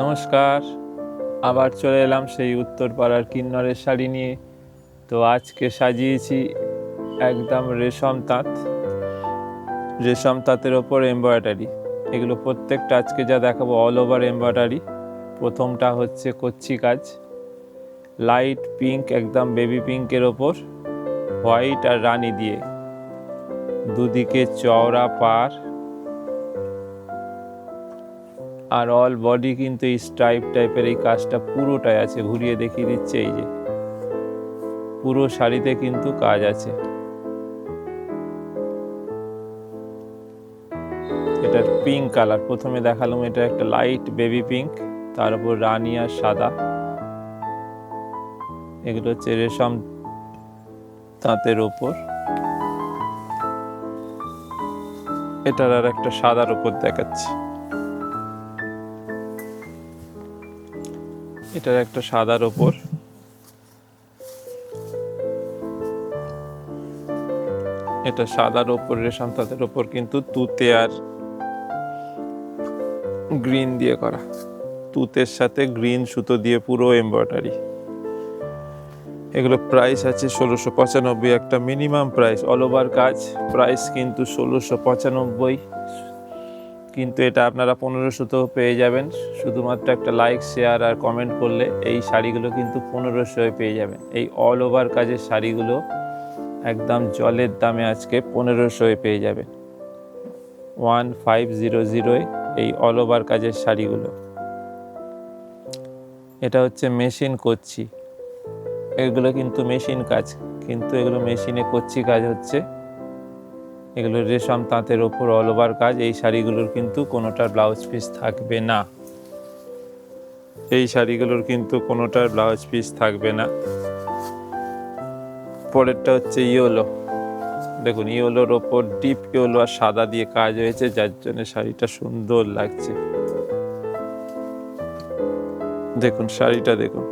নমস্কার, আবার চলে এলাম সেই উত্তরপাড়ার কিন্নরের শাড়ি নিয়ে। তো আজকে সাজিয়েছি একদম রেশম তাঁতের ওপর এমব্রয়ডারি। এগুলো প্রত্যেকটা আজকে যা দেখাবো অল ওভার এমব্রয়ডারি। প্রথমটা হচ্ছে কচ্ছি কাজ, লাইট পিঙ্ক, একদম বেবি পিঙ্কের ওপর হোয়াইট আর রানী দিয়ে, দুদিকে চওড়া পাড় আর অল বডি কিন্তু এই স্ট্রাইপ টাইপের এই কাজটা পুরোটাই আছে। ঘুরিয়ে দেখিয়ে দিচ্ছে, এই যে পুরো শাড়িতে কিন্তু কাজ আছে। এটার পিঙ্ক কালার প্রথমে দেখালাম, এটা একটা লাইট বেবি পিঙ্ক, তার উপর রানী আর সাদা। এগুলো হচ্ছে রেশম তাঁতের ওপর। এটার আর একটা সাদার উপর দেখাচ্ছি, এটার একটা সাদার ওপর। এটা সাদার ওপর রেশম তাঁতের ওপর কিন্তু তুতে আর গ্রিন দিয়ে করা, তুতের সাথে গ্রিন সুতো দিয়ে পুরো এমব্রয়ডারি। এগুলো প্রাইস আছে 1695, একটা মিনিমাম প্রাইস। অল ওভার কাজ, প্রাইস কিন্তু 1695, কিন্তু এটা আপনারা 1500 পেয়ে যাবেন। শুধুমাত্র একটা লাইক, শেয়ার আর কমেন্ট করলে এই শাড়িগুলো কিন্তু 1500 পেয়ে যাবেন। এই অল ওভার কাজের শাড়িগুলো একদম জলের দামে আজকে 1500 পেয়ে যাবেন। 1500 এই অল ওভার কাজের শাড়িগুলো। এটা হচ্ছে মেশিন কচ্ছি, এগুলো কিন্তু মেশিন কাজ, কিন্তু এগুলো মেশিনে কচ্ছি কাজ হচ্ছে। এগুলো রেশম তাঁতের ওপর অল ওভার কাজ। এই শাড়িগুলোর কিন্তু কোনোটার ব্লাউজ পিস থাকবে না, এই শাড়িগুলোর কিন্তু কোনোটার ব্লাউজ পিস থাকবে না। পরেরটা হচ্ছে ইয়েলো, দেখুন ইয়েলোর ওপর ডিপ ইয়েলো আর সাদা দিয়ে কাজ হয়েছে, যার জন্য শাড়িটা সুন্দর লাগছে। দেখুন শাড়িটা দেখুন,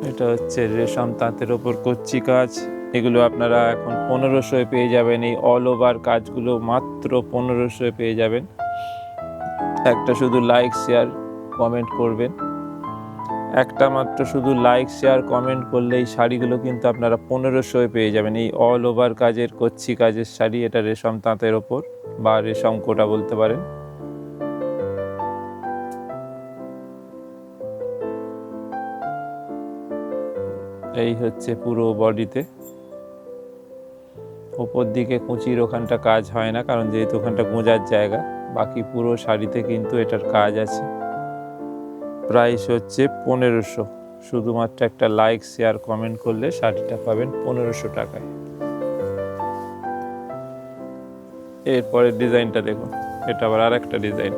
এটা হচ্ছে রেশম তাঁতের ওপর কচ্ছি কাজ। এগুলো আপনারা এখন 1500 পেয়ে যাবেন। এই অল ওভার কাজগুলো মাত্র 1500 পেয়ে যাবেন। একটা শুধু লাইক, শেয়ার, কমেন্ট করবেন, একটা মাত্র শুধু লাইক, শেয়ার, কমেন্ট করলে এই শাড়িগুলো কিন্তু আপনারা 1500 পেয়ে যাবেন। এই অল ওভার কাজের কচ্ছি কাজের শাড়ি, এটা রেশম তাঁতের ওপর বা রেশম কোটা বলতে পারেন। এই হচ্ছে পুরো বডিতে, ওপর দিকে কুঁচির ওখানটা কাজ হয় না, কারণ যেহেতু ওখানটা গোঁজার জায়গা। বাকি পুরো শাড়িতে কিন্তু এটার কাজ আছে। প্রাইস হচ্ছে 1500। শুধুমাত্র একটা লাইক, শেয়ার, কমেন্ট করলে শাড়িটা পাবেন 1500 টাকায়। এরপরের ডিজাইনটা দেখুন, এটা আবার আর একটা ডিজাইন।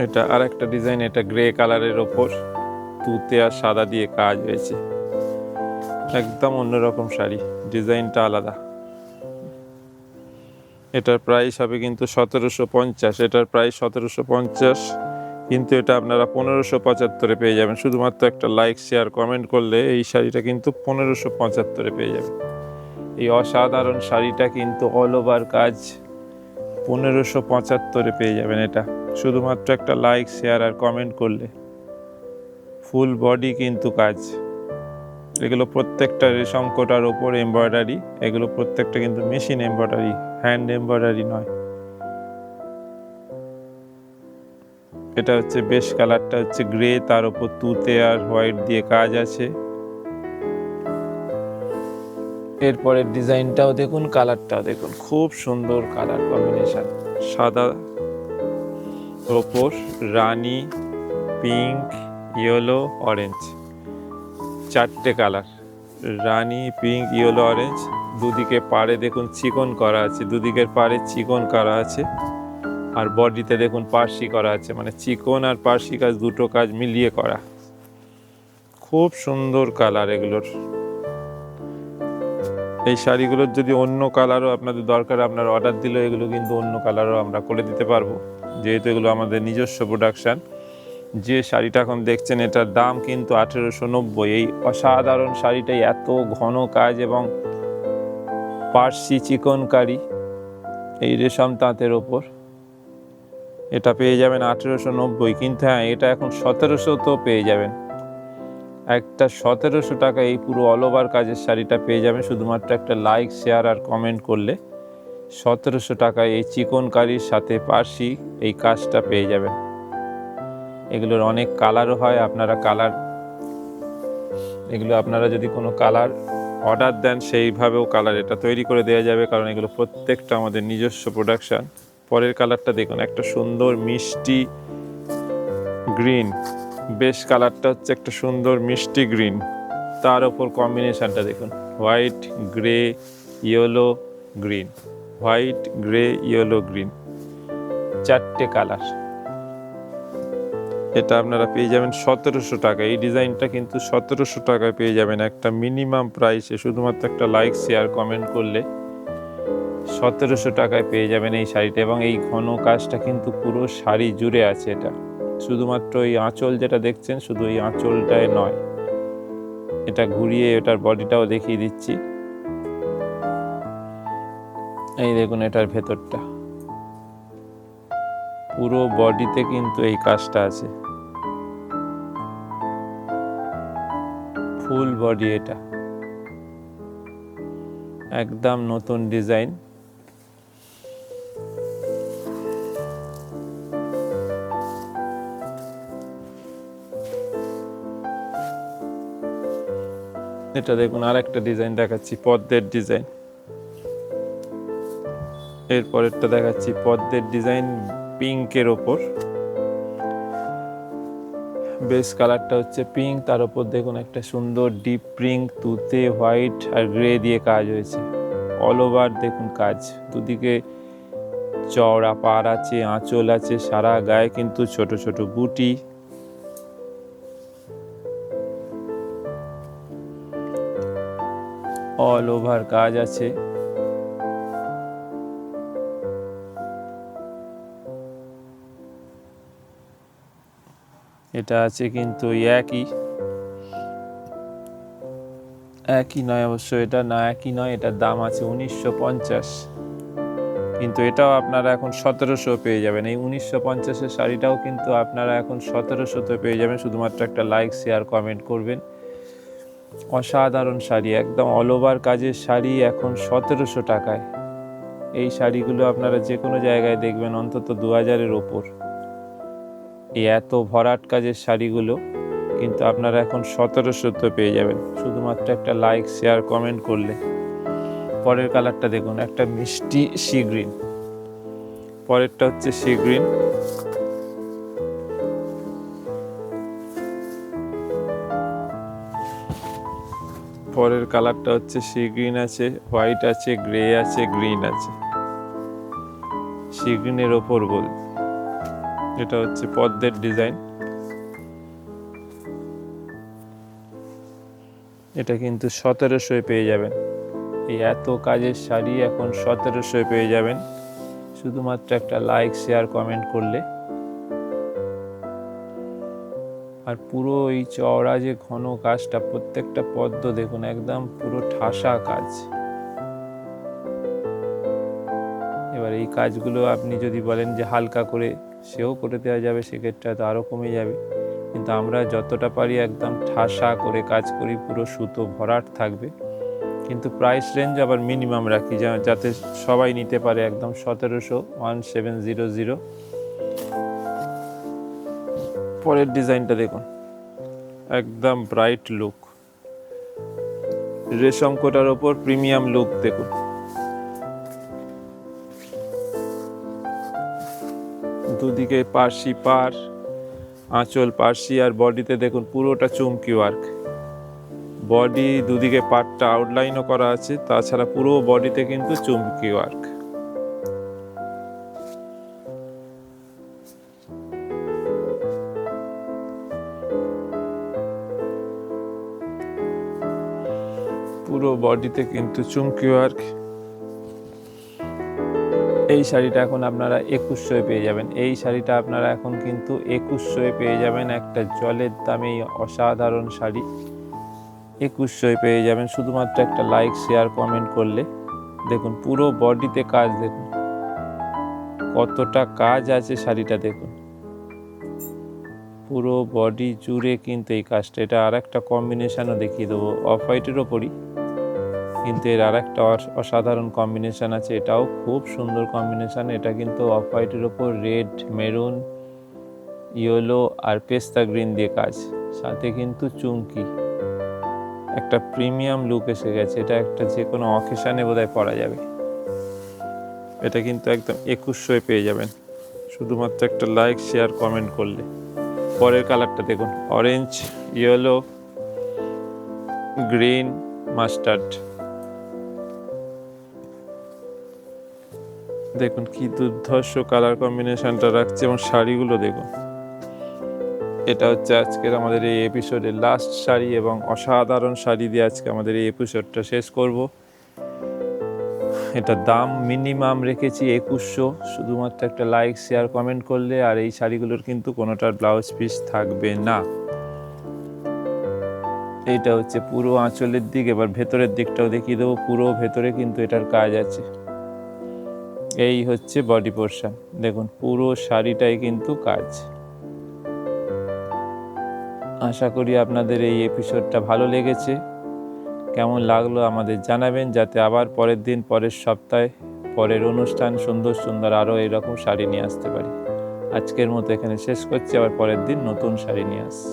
এটা আর একটা ডিজাইন, এটা গ্রে কালারের ওপর তুতে আর সাদা দিয়ে কাজ হয়েছে। একদম অন্যরকম শাড়ি, ডিজাইনটা আলাদা। এটার প্রাইস হবে কিন্তু 1750। এটার প্রাইস 1750, কিন্তু এটা আপনারা 1575 পেয়ে যাবেন। শুধুমাত্র একটা লাইক, শেয়ার, কমেন্ট করলে এই শাড়িটা কিন্তু 1575 পেয়ে যাবেন। এই অসাধারণ শাড়িটা কিন্তু অল ওভার কাজ 1575 পেয়ে যাবেন। এটা শুধুমাত্র একটা লাইক, শেয়ার আর কমেন্ট করলে। ফুল বডি কিন্তু কাজ। এগুলো প্রত্যেকটা রেশম কোটার ওপর এমব্রয়ডারি। এগুলো প্রত্যেকটা কিন্তু মেশিন এমব্রয়ডারি, হ্যান্ড এমব্রয়ডারি নয়। এটা হচ্ছে বেশ কালারটা হচ্ছে গ্রে, তার উপর তুতে আর হোয়াইট দিয়ে কাজ আছে। এরপরের ডিজাইনটাও দেখুন, কালারটাও দেখুন, খুব সুন্দর কালার কম্বিনেশন। সাদা ওপর রানী, পিঙ্ক, ইয়েলো, অরেঞ্জ, চারটে কালার, রানী, পিঙ্ক, ইয়েলো, অরেঞ্জ। দুদিকে পাড়ে দেখুন চিকন করা আছে, দুদিকের পাড়ে চিকন করা আছে। আর বডিতে দেখুন পার্সি করা আছে, মানে চিকন আর পার্সি কাজ দুটো কাজ মিলিয়ে করা। খুব সুন্দর কালার এগুলোর। এই শাড়িগুলোর যদি অন্য কালারও আপনাদের দরকার, আপনার অর্ডার দিলেও এগুলো কিন্তু অন্য কালারও আমরা করে দিতে পারবো, যেহেতু এগুলো আমাদের নিজস্ব প্রোডাকশান। যে শাড়িটা এখন দেখছেন এটার দাম কিন্তু 1890। এই অসাধারণ শাড়িটাই এত ঘন কাজ এবং পার্সি চিকনকারি এই রেশম তাঁতের ওপর, এটা পেয়ে যাবেন 1890। কিন্তু হ্যাঁ, এটা এখন 1700 তো পেয়ে যাবেন। একটা 1700 টাকা এই পুরো অল ওভার কাজের শাড়িটা পেয়ে যাবেন শুধুমাত্র একটা লাইক, শেয়ার আর কমেন্ট করলে। 1700 টাকায় এই চিকনকারির সাথে পার্সি এই কাজটা পেয়ে যাবেন। এগুলোর অনেক কালারও হয়, এগুলো আপনারা যদি কোনো কালার অর্ডার দেন সেইভাবেও কালার এটা তৈরি করে দেওয়া যাবে, কারণ এগুলো প্রত্যেকটা আমাদের নিজস্ব প্রোডাকশান। পরের কালারটা দেখুন, একটা সুন্দর মিষ্টি গ্রিন, বেশ কালারটা হচ্ছে একটা সুন্দর মিষ্টি গ্রিন, তার ওপর কম্বিনেশানটা দেখুন white, grey, yellow, green, white, grey, yellow, green, 4টে কালার। এটা আপনারা পেয়ে যাবেন 1700 টাকা। এই ডিজাইনটা কিন্তু 1700 টাকায় পেয়ে যাবেন একটা মিনিমাম প্রাইসে। শুধুমাত্র একটা লাইক, শেয়ার, কমেন্ট করলে 1700 টাকায় পেয়ে যাবেন এই শাড়িটা। এবং এই ঘন কাজটা কিন্তু পুরো শাড়ি জুড়ে আছে। এটা শুধুমাত্র এই আঁচল যেটা দেখছেন, শুধু এই আঁচলটায় নয়, এটা ঘুরিয়ে এটার বডিটাও দেখিয়ে দিচ্ছি। এই দেখুন এটার ভেতরটা, পুরো বডিতে কিন্তু এই কাজটা আছে, ফুল বডি। এটা একদম নতুন ডিজাইন। এটা দেখুন আরেকটা ডিজাইন দেখাচ্ছি, পদ্মের ডিজাইন। এরপরেরটা দেখাচ্ছি পদ্মের ডিজাইন পিঙ্কের ওপর। বেস কালারটা হচ্ছে পিঙ্ক, তার উপর দেখুন একটা সুন্দর ডিপ পিঙ্ক, তুতে, হোয়াইট আর গ্রে দিয়ে কাজ হয়েছে। অল ওভার দেখুন কাজ, দুদিকে চওড়া পাড় আছে, আঁচল আছে, সারা গায়ে কিন্তু ছোট ছোট বুটি। অল ওভার কাজ আছে। এটা আছে কিন্তু একই নয়, অবশ্য এটা না একই নয়, এটার দাম আছে 1950, কিন্তু এটাও আপনারা এখন 1700 পেয়ে যাবেন। এই 1950-এর শাড়িটাও কিন্তু আপনারা এখন 1700-তে পেয়ে যাবেন। শুধুমাত্র একটা লাইক, শেয়ার, কমেন্ট করবেন। অসাধারণ শাড়ি, একদম অল ওভার কাজের শাড়ি এখন 1700 টাকায়। এই শাড়িগুলো আপনারা যে কোনো জায়গায় দেখবেন অন্তত 2000-এর ওপর। এই এত ভরাট কাজের শাড়িগুলো কিন্তু আপনারা এখন 1700-তে পেয়ে যাবেন শুধুমাত্র একটা লাইক, শেয়ার, কমেন্ট করলে। পরের কালারটা দেখুন, একটা মিষ্টি সি গ্রিন। পরেরটা হচ্ছে সি গ্রিন। পরের কালারটা হচ্ছে সি গ্রিন আছে, হোয়াইট আছে, গ্রে আছে, গ্রিন আছে। সি গ্রিনের ওপর গোল। এটা হচ্ছে পদ্মের ডিজাইন। এটা কিন্তু 1700-এ পেয়ে যাবেন। এই এত কাজের শাড়ি এখন 1700-এ পেয়ে যাবেন শুধুমাত্র একটা লাইক, শেয়ার, কমেন্ট করলে। আর পুরো এই চওড়া যে ঘন কাজটা, প্রত্যেকটা পদ্ম দেখুন একদম পুরো ঠাসা কাজ। এবার এই কাজগুলো আপনি যদি বলেন যে হালকা করে, সেও করে দেওয়া যাবে, সেক্ষেত্রে তো আরও কমে যাবে। কিন্তু আমরা যতটা পারি একদম ঠাসা করে কাজ করি, পুরো সুতো ভরাট থাকবে। কিন্তু প্রাইস রেঞ্জ আবার মিনিমাম রাখি যাতে সবাই নিতে পারে। একদম 1700। পরের ডিজাইনটা দেখুন, একদম ব্রাইট লুক, রেশম কোটার ওপর প্রিমিয়াম লুক দেখুন। দুদিকে পার্সি পার, আঁচল পার্সি, আর বডিতে দেখুন পুরোটা চুমকি ওয়ার্ক। বডি দুদিকে পাটটা আউটলাইনও করা আছে, তাছাড়া পুরো বডিতে কিন্তু চুমকি ওয়ার্ক। পুরো বডিতে কিন্তু চুমকি ওয়ার্ক। এই শাড়িটা এখন আপনারা 2100 পেয়ে যাবেন। এই শাড়িটা আপনারা এখন কিন্তু 2100 পেয়ে যাবেন। একটা জলের দামে এই অসাধারণ শাড়ি 2100 পেয়ে যাবেন শুধুমাত্র একটা লাইক শেয়ার কমেন্ট করলে। দেখুন পুরো বডিতে কাজ, দেখুন কতটা কাজ আছে শাড়িটা, দেখুন পুরো বডি জুড়ে কিন্তু এই কাজটা। এটা আর একটা কম্বিনেশানও দেখিয়ে দেবো, অফ হোয়াইটের ওপরই, কিন্তু এর আর একটা অসাধারণ কম্বিনেশান আছে, এটাও খুব সুন্দর কম্বিনেশান। এটা কিন্তু অফ হোয়াইটের ওপর রেড, মেরুন, ইয়েলো আর পেস্তা গ্রিন দিয়ে কাজ, সাথে কিন্তু চুমকি, একটা প্রিমিয়াম লুক এসে গেছে। এটা একটা যে কোনো অকেশানে বোধহয় পরা যাবে। এটা কিন্তু একদম 2100 পেয়ে যাবেন শুধুমাত্র একটা লাইক শেয়ার কমেন্ট করলে। পরের কালারটা দেখুন, অরেঞ্জ, ইয়েলো, গ্রিন, মাস্টার্ড। দেখুন কি দুর্ধর্ষ কালার কম্বিনেশনটা রাখছে, এবং শাড়িগুলো দেখুন। এটা হচ্ছে আজকের আমাদের এই এপিসোডের লাস্ট শাড়ি, এবং অসাধারণ শাড়ি দিয়ে আজকে আমাদের এই এপিসোডটা শেষ করব। এটা দাম মিনিমাম রেখেছি 2100, শুধুমাত্র একটা লাইক শেয়ার কমেন্ট করলে। আর এই শাড়িগুলোর কিন্তু কোনোটার ব্লাউজ পিস থাকবে না। এইটা হচ্ছে পুরো আঁচলের দিক। এবার ভেতরের দিকটাও দেখিয়ে দেবো, পুরো ভেতরে কিন্তু এটার কাজ আছে। এই হচ্ছে বডি পোর্শন, দেখুন পুরো শাড়িটাই কিন্তু কাজ। আশা করি আপনাদের এই এপিসোডটা ভালো লেগেছে। কেমন লাগলো আমাদের জানাবেন, যাতে আবার পরের দিন, পরের সপ্তাহে, পরের অনুষ্ঠান সুন্দর সুন্দর আরও এরকম শাড়ি নিয়ে আসতে পারি। আজকের মতো এখানে শেষ করছি, আবার পরের দিন নতুন শাড়ি নিয়ে আসছি।